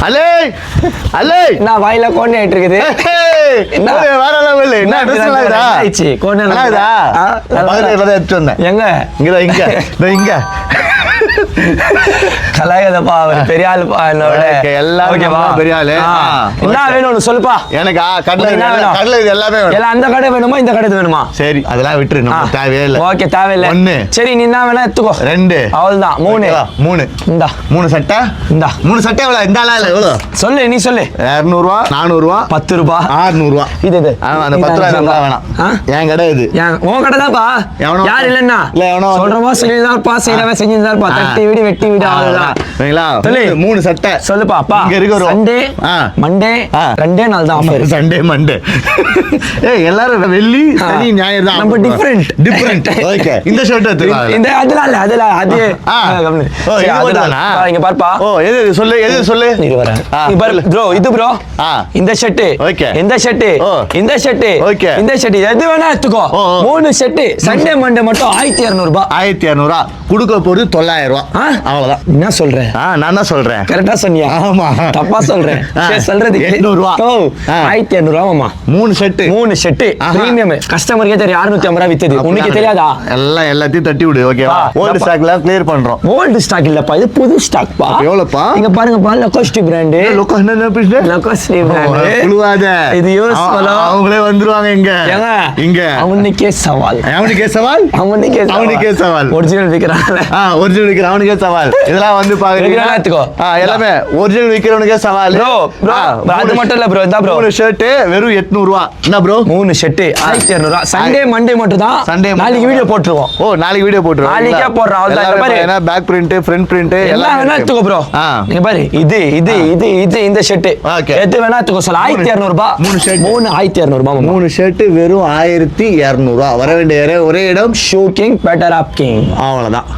அலே அலே என்ன வாயில கோணி ஆயிட்டு இருக்குது என்ன வேற லெவல் என்ன டிஸ்லைடா ஆயிச்சு கோணி நல்லாதா பக்கத்துல எடுத்து வந்தேன் எங்க இங்க கலாயதப்பா அவர் பெரிய ஆளுப்பா என்னோட எல்லாரும் பெரிய ஆளு என்ன வேணும் சொல்லுப்பா எனக்கு கடலை இது எல்லாமே வேணும் எல்லாம் அந்த கடை வேணுமா இந்த கடை வேணுமா சரி அதெல்லாம் விட்டுரு நம்ம தேவையே இல்லை ஓகே தேவையில்லை ஒன்னு சரி நீ என்ன வேணா எடுத்துக்கோ 2 அவ்வளவுதான் 3 இந்தா 3 சட்டை இந்தா 3 சட்டை எவ்வளவு இந்த ஆளா எவ்வளவு சொல்லு நீ சொல்லு 200 ரூபா 400 ரூபா 10 ரூபா 600 ரூபா இது அந்த 10 ரூபா வேணாம் என் கடை இது உன் கடை தான்ப்பா யார் இல்லன்னா இல்ல எவனோ சொல்றவா சொல்லிதான்ப்பா செய்யறவன் செஞ்சிருந்தாருப்பா தட்டி விடி வெட்டி விடி அவ்வளவுதான் சரிங்களா 3 சட்டை சொல்லுப்பா அப்பா இங்க இருக்கு சண்டே மண்டே 2 நாள் தான் ஆஃபர் சண்டே மண்டே ஏய் எல்லாரும் வெள்ளி சனி ஞாயிறு தான் நம்ம டிஃபரண்ட் ஓகே இந்த ஷர்ட் எடுத்துக்கலாம் இந்த அதெல்லாம் அது இங்க பாருப்பா எது சொல்லு இது வரேன் ப்ரோ இது ப்ரோ இந்த ஷர்ட் ஓகே இந்த ஷர்ட் இந்த ஷர்ட் ஓகே இந்த ஷர்ட் எது வேணா எடுத்துக்கோ 3 ஷர்ட் சண்டே மண்டே மட்டும் 1200 ரூபாய் 1200 ரூபாய் கொடுக்க போறது 900 ரூபாய் அவ்வளவுதான் என்ன சொல்றேன் நான் தான் சொல்றேன் கரெக்டா சொன்னியா ஆமா தப்பா சொல்றேன் சொல்றது 800 ரூபாய் 1200 ரூபாய்மா 3 ஷர்ட் பிரீமியம் கஸ்டமருக்கு தெரியும் 650 ரூபாய் வித்தது உனக்கு தெரியாதா எல்லாத்தையும் தட்டி விடு ஓகேவா ஓல்ட் ஸ்டாக்ல கிளியர் பண்றோம் ஓல்ட் ஸ்டாக் இல்லப்பா இது புது ஸ்டாக் பா எவ்வளவுப்பா இங்க பாருங்கப்பா லோகோஸ்டி பிராண்ட் என்ன பிஸ்னே லோகோஸ்டி பிராண்ட் குளுவாத இது யூஸ் பண்ணா அவங்களே வந்துருவாங்க இங்க அவனுக்கே சவால் ஒரிஜினல் விக்கிறானே ஒரிஜினல் விக்கிற அவனுக்கே சவால் இதெல்லாம் வந்து பாக்குறீங்க எல்லாமே ஒரிஜினல் விக்கிறவனுக்கே சவால் ப்ரோ அது மட்டும் இல்ல ப்ரோ இந்த ப்ரோ 3 ஷர்ட் வெறும் 800 ரூபாய் என்ன ப்ரோ 3 ஷர்ட் 1200 ரூபாய் சண்டே மண்டே மட்டும் தான் நாளைக்கு வீடியோ போட்டுருவோம் நாளைக்கு வீடியோ போட்டுருவோம் நாளைக்கே போடுறோம் அவ்வளவுதான் பாரு ஏனா பேக் பிரிண்ட் ஃப்ரண்ட் பிரிண்ட் எல்லாம் வேணா எடுத்துக்கோ ப்ரோ நீங்க பாரு இது இந்த ஷர்ட் எது வேணா எடுத்துக்கோ சொல்ல 1200 ரூபாய் 1200 ரூபாய் 3 ஷர்ட் வெறும் 1200 ரூபாய் வர வேண்டிய ஒரே இடம் shoe king better of king அவ்வளவுதான்